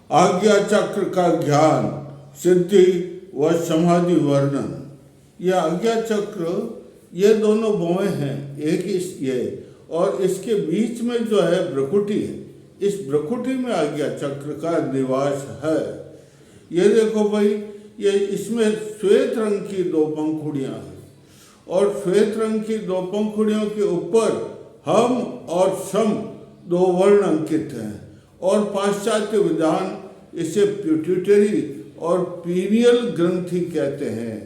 आज्ञा चक्र का ज्ञान, सिद्धि व समाधि वर्णन। यह आज्ञा चक्र, ये दोनों भौएं हैं, एक ये और इसके बीच में जो है भ्रकुटी है, इस भ्रकुटी में आज्ञा चक्र का निवास है। ये देखो भाई, ये इसमें श्वेत रंग की दो पंखुड़ियां हैं और श्वेत रंग की दो पंखुड़ियों के ऊपर हम और सम दो वर्ण अंकित हैं और पाश्चात्य विधान इसे प्यूटिटरी और पीनियल ग्रंथि कहते हैं।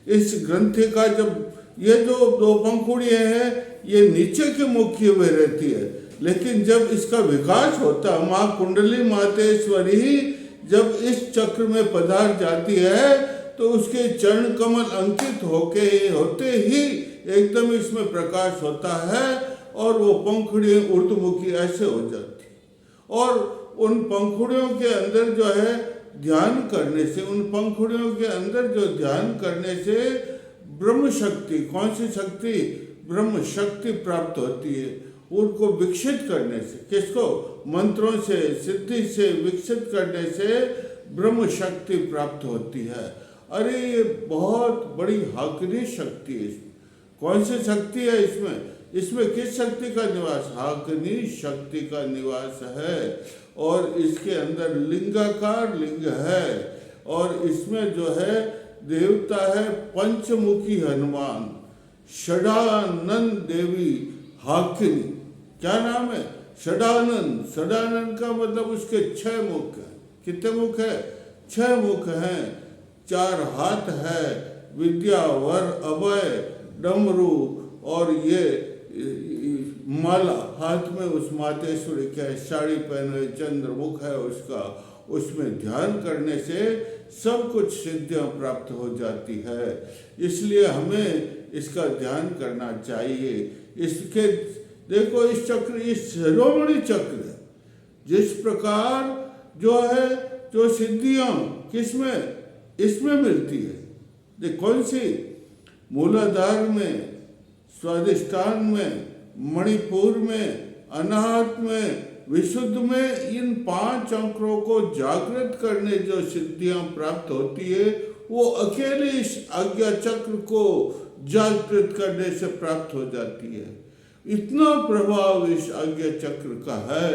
इस ग्रंथि का जब ये जो दो पंखुड़ियां हैं ये नीचे के मुख्य में रहती है, लेकिन जब इसका विकास होता है, माँ कुंडली मातेश्वरी जब इस चक्र में पधार जाती है तो उसके चरण कमल अंकित होते ही एकदम इसमें प्रकाश होता है और वो पंखुड़ियाँ ऊर्ध्वमुखी ऐसे हो जाती। और उन पंखुड़ियों के अंदर जो है ध्यान करने से, उन पंखुड़ियों के अंदर जो ध्यान करने से ब्रह्म शक्ति, कौन सी शक्ति? ब्रह्म शक्ति प्राप्त होती है। उनको विकसित करने से, किसको? मंत्रों से, सिद्धि से विकसित करने से ब्रह्म शक्ति प्राप्त होती है। अरे ये बहुत बड़ी हाकिनी शक्ति है। कौन सी शक्ति है इसमें? इसमें किस शक्ति का निवास? हाकिनी शक्ति का निवास है और इसके अंदर लिंगाकार लिंग है और इसमें जो है देवता है पंचमुखी हनुमान, षडानंद देवी हाकिनी। क्या नाम है? षडानंद। षडानंद का मतलब उसके 6 मुख हैं। कितने मुख है? 6 मुख हैं, 4 हाथ है, विद्या, वर, अभय, डमरू और ये माला हाथ में उस मातेश्वरी के है, साड़ी पहने, चंद्रमुख है उसका। उसमें ध्यान करने से सब कुछ सिद्धियां प्राप्त हो जाती है। इसलिए हमें इसका ध्यान करना चाहिए। इसके देखो, इस चक्र, इस शिरोमणि चक्र है, जिस प्रकार जो है जो सिद्धियां किसमें? इसमें मिलती है। देख कौन सी? मूलाधार में, स्वादिष्ठान में, मणिपुर में, अनाहत में, विशुद्ध में, इन 5 अंकों को जागृत करने जो सिद्धियां प्राप्त होती है वो अकेले इस आज्ञा चक्र को जागृत करने से प्राप्त हो जाती है। इतना प्रभाव इस आज्ञा चक्र का है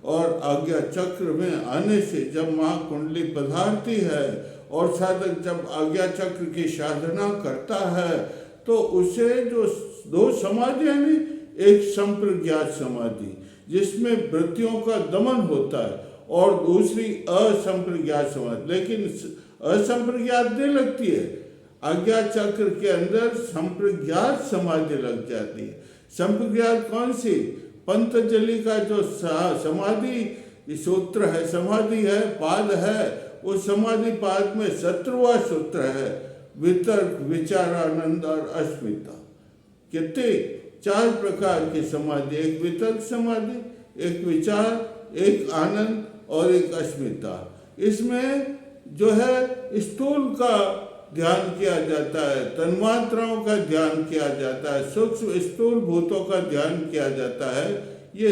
और आज्ञा चक्र में आने से जब माँ कुंडली पधारती है और साधक जब आज्ञा चक्र की साधना करता है तो उसे जो 2 समाधि है नी, एक संप्रज्ञात समाधि जिसमें वृत्तियों का दमन होता है और दूसरी असंप्रज्ञात समाधि। लेकिन असंप्रज्ञात नहीं लगती है, आज्ञा चक्र के अंदर संप्रज्ञात समाधि लग जाती है। संप्रज्ञात कौन सी? पंतजलि का जो समाधि सूत्र है, समाधि है, पाद है, उस समाधि पाद में 17वां सूत्र है, वितर्क, विचारानंद और अस्मिता। कितने? 4 प्रकार की समाधि, एक वितर्क समाधि, एक विचार, एक आनंद और एक अस्मिता। इसमें जो है स्थूल का ध्यान किया जाता है, तन्मात्राओं का ध्यान किया जाता है, सूक्ष्म स्थूल भूतों का ध्यान किया जाता है। ये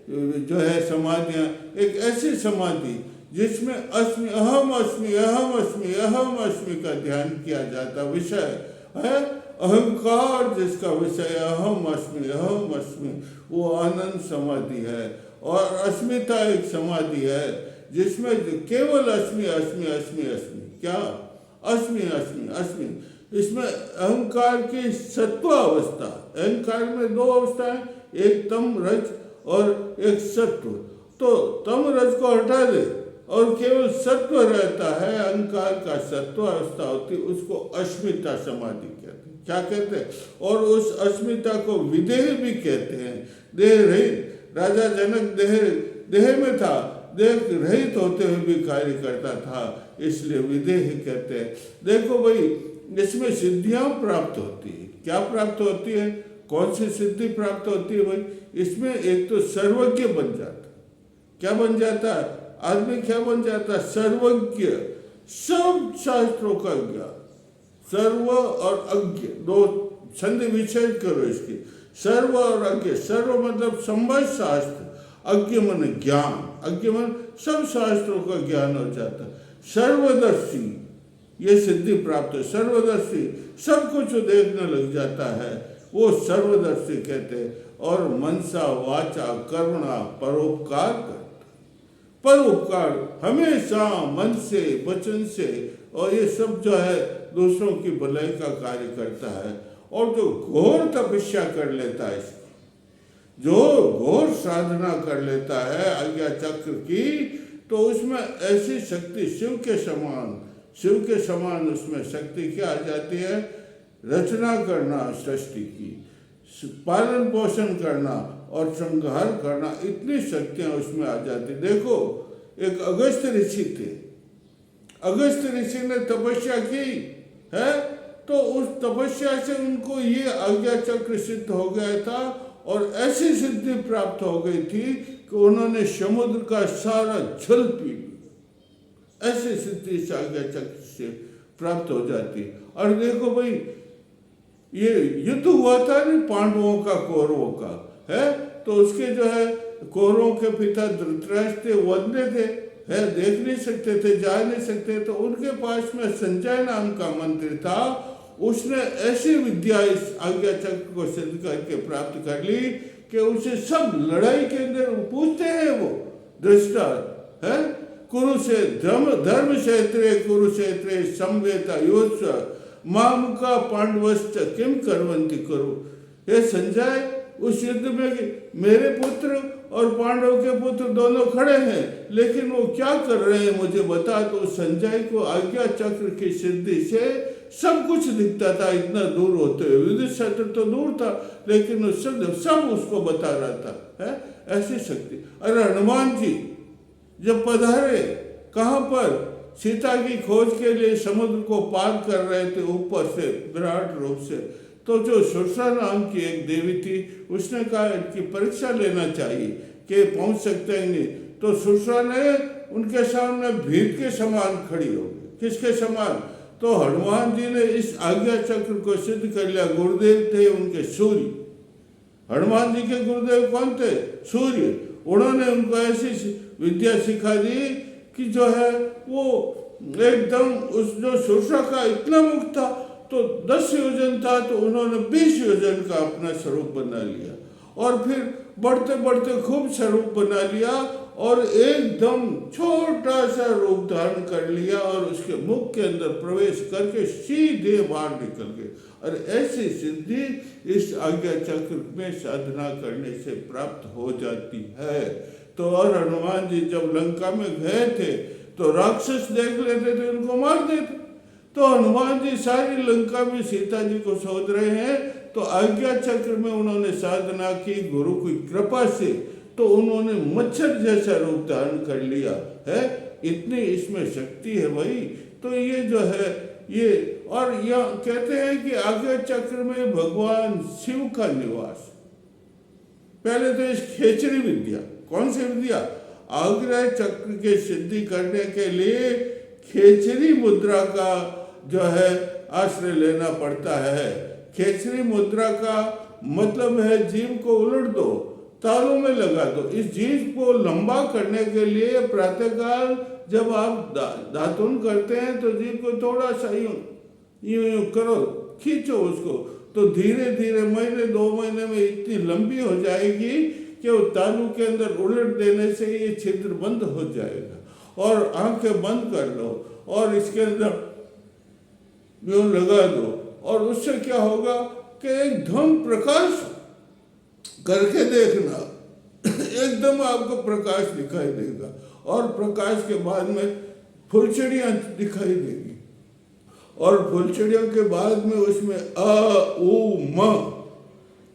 जो है समाधियाँ, एक ऐसी समाधि जिसमें अस्मि, अहम अस्मि, अहम अस्मि, अहम अस्मि का ध्यान किया जाता। विषय है अहंकार, जिसका विषय अहम अस्मि, वो आनंद समाधि है। और अस्मिता एक समाधि है जिसमें केवल अस्मि अस्मि अस्मि अस्मि, क्या? अस्मि अस्मि अस्मि। इसमें अहंकार की सत्व अवस्था, अहंकार में 2 अवस्थाएं, एक तम रज और एक सत्व। तो तम रज को हटा दे और केवल सत्व रहता है, अहंकार का सत्व अवस्था होती है, उसको अस्मिता समाधि कहते हैं। क्या कहते हैं? और उस अस्मिता को विदेह भी कहते हैं। देह रहित, राजा जनक देह में था, देह रहित होते हुए भी कार्य करता था, इसलिए विदेह कहते हैं। देखो भाई, इसमें सिद्धियां प्राप्त होती है। क्या प्राप्त होती है? कौन सी सिद्धि प्राप्त होती है भाई? इसमें एक तो सर्वज्ञ बन जाता। क्या बन जाता है आदमी? क्या बन जाता है? सर्वज्ञ, सब शास्त्रों का ज्ञान। सर्व और अज्ञ, 2 संधि विच्छेद करो इसकी। सर्व और अज्ञ, सर्व मतलब संबद्ध शास्त्र, अज्ञ मन ज्ञान, अज्ञ मन सब शास्त्रों का ज्ञान हो जाता है। सर्वदर्शी ये सिद्धि प्राप्त है, सर्वदर्शी सब कुछ देखने लग जाता है, वो सर्वदर्शी कहते हैं। और मनसा वाचा कर्मणा परोपकार करता, परोपकार हमेशा मन से वचन से, और ये सब जो है दूसरों की भलाई का कार्य करता है। और जो घोर तपस्या कर लेता है, जो घोर साधना कर लेता है आज्ञा चक्र की, तो उसमें ऐसी शक्ति शिव के समान उसमें शक्ति क्या आ जाती है? रचना करना सृष्टि की, पालन पोषण करना और संहार करना, इतनी शक्तियां उसमें आ जाती। देखो एक अगस्त्य ऋषि थे, अगस्त्य ऋषि ने तपस्या की है, तो उस तपस्या से उनको ये आज्ञा चक्र सिद्ध हो गया था, और ऐसी सिद्धि प्राप्त हो गई थी कि उन्होंने समुद्र का सारा जल पी लिया। ऐसी सिद्धि इस आज्ञा चक्र से प्राप्त हो जाती। और देखो भाई, ये युद्ध हुआ था नहीं पांडवों का कौरवों का, है तो उसके जो है कौरवों के पिता धृतराष्ट्र थे, वो अंधे थे, है देख नहीं सकते थे, जा नहीं सकते, तो उनके पास में संजय नाम का मंत्री था। उसने ऐसी विद्या इस आज्ञा चक्र को सिद्ध करके प्राप्त कर ली कि उसे सब लड़ाई के अंदर पूछते हैं वो दृष्टा है, धर्म क्षेत्रे कुरुक्षेत्रे संवेता योत्स मामुका पांडवश्च किम करवंती करो। ये संजय, उस युद्ध में मेरे पुत्र और पांडव के पुत्र दोनों खड़े हैं, लेकिन वो क्या कर रहे हैं मुझे बता। तो संजय को आज्ञा चक्र की सिद्धि से सब कुछ दिखता था, इतना दूर होते हुए। युधिष्ठिर तो दूर था, लेकिन उस सब उसको बता रहा था, है ऐसी शक्ति। अरे हनुमान जी जब पधारे, कहाँ पर? सीता की खोज के लिए समुद्र को पार कर रहे थे ऊपर से विराट रूप से। तो जो सुरसा नाम की एक देवी थी, उसने कहा कि परीक्षा लेना चाहिए कि पहुंच सकते हैं नहीं। तो सुरसा ने उनके सामने भीड़ के समान खड़ी हो गई। किसके समान? तो हनुमान जी ने इस आज्ञा चक्र को सिद्ध कर लिया। गुरुदेव थे उनके सूर्य, हनुमान जी के गुरुदेव कौन थे? सूर्य। उन्होंने उनको ऐसी विद्या सिखा दी कि जो है वो एकदम उस जो सुरसा का इतना मुख था, तो 10 योजन था, तो उन्होंने 20 योजन का अपना स्वरूप बना लिया, और फिर बढ़ते बढ़ते खूब स्वरूप बना लिया, और एकदम छोटा सा रूप धारण कर लिया, और उसके मुख के अंदर प्रवेश करके सीधे बाहर निकल गए। और ऐसी सिद्धि इस आज्ञा चक्र में साधना करने से प्राप्त हो जाती है। तो और हनुमान जी जब लंका में गए थे, तो राक्षस देख लेते थे, उनको मार देते। तो हनुमान जी सारी लंका में सीता जी को शोध रहे हैं, तो आज्ञा चक्र में उन्होंने साधना की गुरु की कृपा से, तो उन्होंने मच्छर जैसा रूप धारण कर लिया है। इतनी इसमें शक्ति है भाई। तो ये जो है ये, और यह कहते हैं कि आज्ञा चक्र में भगवान शिव का निवास। पहले तो इस खेचरी विद्या, कौन सी विद्या? आज्ञा चक्र के सिद्धि करने के लिए खेचरी मुद्रा का जो है आश्रय लेना पड़ता है। खेचरी मुद्रा का मतलब है जीभ को उलट दो, तालू में लगा दो। इस जीभ को लंबा करने के लिए प्रातःकाल जब आप दातुन करते हैं, तो जीभ को थोड़ा सा यूं करो, खींचो उसको, तो धीरे धीरे महीने 2 महीने में इतनी लंबी हो जाएगी कि वो तालू के अंदर उलट देने से ये छिद्र बंद हो जाएगा। और आंखें बंद कर लो और इसके अंदर यूं लगा दो, और उससे क्या होगा कि एकदम प्रकाश करके देखना, एकदम आपको प्रकाश दिखाई देगा। और प्रकाश के बाद में फुलचड़ियाँ दिखाई देगी, और फुलचड़ियों के बाद में उसमें अ उ म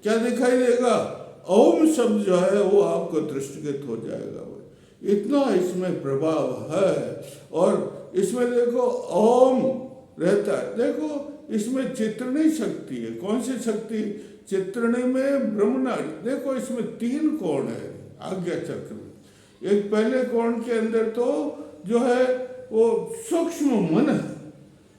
क्या दिखाई देगा? ओम शब्द जो है वो आपको दृष्टिगत हो जाएगा। इतना इसमें प्रभाव है। और इसमें देखो ओम रहता है, देखो इसमें चित्रणी शक्ति है। कौन सी शक्ति? चित्रणी में ब्रह्मनाड़ी। देखो इसमें 3 कोण है आज्ञा चक्र में। एक पहले कोण के अंदर तो जो है वो सूक्ष्म मन है।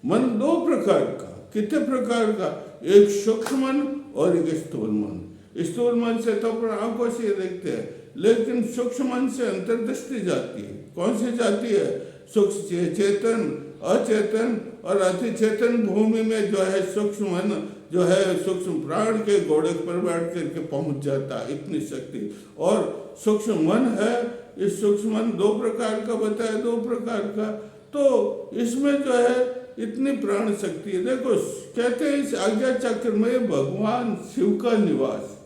मन 2 प्रकार का। कितने प्रकार का? एक सूक्ष्म मन और एक स्थूल मन। स्थूल मन से तो अपने आंखों से देखते हैं, लेकिन सूक्ष्म मन से अंतर्दृष्टि जाती है। कौन सी जाती है? सूक्ष्म चेतन, अचेतन और अति चेतन भूमि में जो है सूक्ष्म मन जो है सूक्ष्म प्राण के घोड़े पर बैठ करके पहुंच जाता है, इतनी शक्ति। और सूक्ष्म मन है, इस सूक्ष्म मन 2 प्रकार का बताया, 2 प्रकार का। तो इसमें जो है इतनी प्राण शक्ति है। देखो कहते हैं इस आज्ञा चक्र में भगवान शिव का निवास,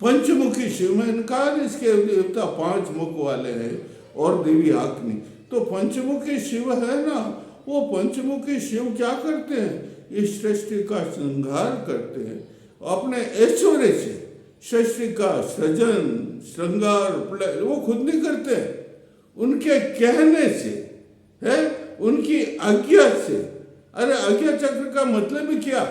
पंचमुखी शिव में इनकार, इसके देवता 5 मुख वाले हैं और देवी आग्नि। तो पंचमुखी शिव है ना, वो पंचमुखी शिव क्या करते हैं? इस सृष्टि का श्रृंगार करते हैं अपने ऐश्वर्य से। सृष्टि का सृजन, श्रृंगार वो खुद नहीं करते, उनके कहने से है, उनकी आज्ञा से। अरे आज्ञा चक्र का मतलब ही क्या?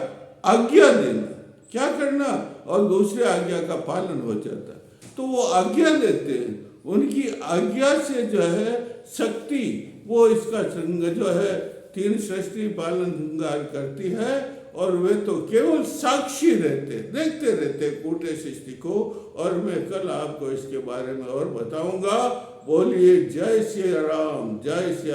आज्ञा देना, क्या करना, और दूसरे आज्ञा का पालन हो जाता। तो वो आज्ञा देते हैं, उनकी आज्ञा से जो है शक्ति वो इसका जो है 3 सृष्टि पालन श्रृंगार करती है। और वे तो केवल साक्षी रहते, देखते रहते कूटे सृष्टि को। और मैं कल आपको इसके बारे में और बताऊंगा। बोलिए जय श्री राम, जय श्री